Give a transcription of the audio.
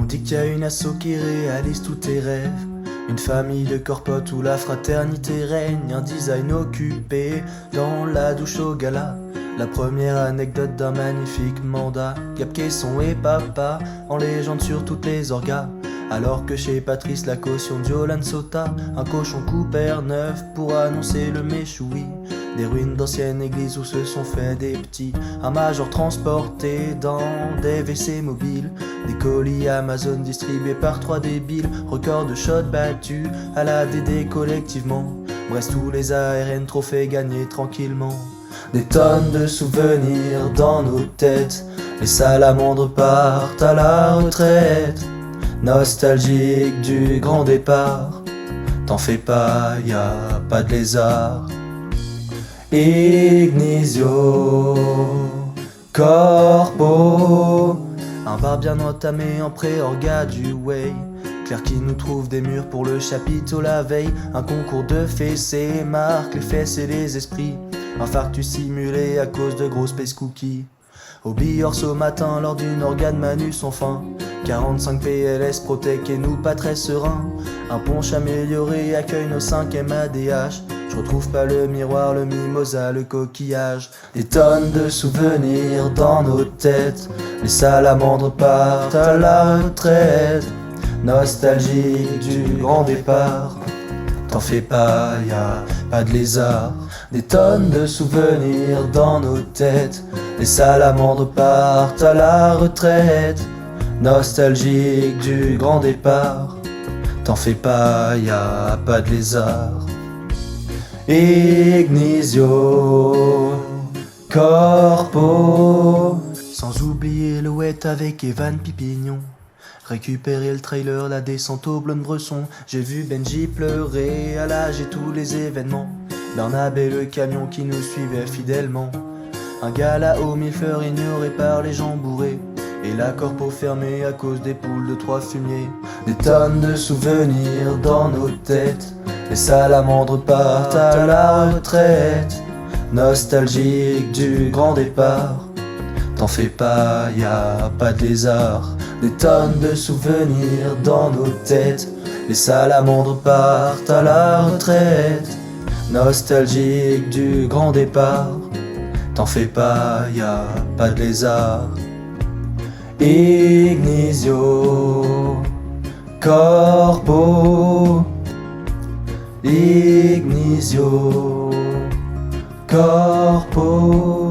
On dit qu'il y a une asso qui réalise tous tes rêves, une famille de corpotes où la fraternité règne, un design occupé dans la douche au gala. La première anecdote d'un magnifique mandat, Gab Caisson et papa, en légende sur toutes les orgas. Alors que chez Patrice la caution d'Yolande sauta, un cochon coupère neuf pour annoncer le méchoui. Des ruines d'anciennes églises où se sont fait des petits, un major transporté dans des WC mobiles, des colis Amazon distribués par 3 débiles, record de shots battus à la DD collectivement. Brest tous les ARN, trophées gagnés tranquillement. Des tonnes de souvenirs dans nos têtes, les salamandres partent à la retraite. Nostalgique du grand départ, t'en fais pas, y a pas de lézard. Ignisio Corpo, un bar bien entamé en pré-orga du Way. Claire qui nous trouve des murs pour le chapiteau la veille. Un concours de fessées marque les fesses et les esprits. Infarctus simulé à cause de gros space cookies. Au Bihors au matin lors d'une organe manu sans fin. 45 PLS Protec et nous pas très sereins. Un punch amélioré accueille nos 5 MADH. Je retrouve pas le miroir, le mimosa, le coquillage. Des tonnes de souvenirs dans nos têtes, les salamandres partent à la retraite. Nostalgique du grand départ, t'en fais pas, y a pas de lézard. Des tonnes de souvenirs dans nos têtes, les salamandres partent à la retraite. Nostalgique du grand départ, t'en fais pas, y a pas de lézard. Ignisio Corpo, sans oublier le wet avec Evan Pipignon. Récupérer le trailer, la descente au Blonde-Bresson. J'ai vu Benji pleurer à l'âge et tous les événements. Bernabé le camion qui nous suivait fidèlement. Un gala aux 1000 fleurs ignoré par les gens bourrés. Et la corpo fermée à cause des poules de 3 fumiers. Des tonnes de souvenirs dans nos têtes, les salamandres partent à la retraite. Nostalgique du grand départ, t'en fais pas, y a pas de lézard. Des tonnes de souvenirs dans nos têtes, les salamandres partent à la retraite. Nostalgique du grand départ, t'en fais pas, y a pas de lézard. Ignisio Corpo, Ignisio Corpo.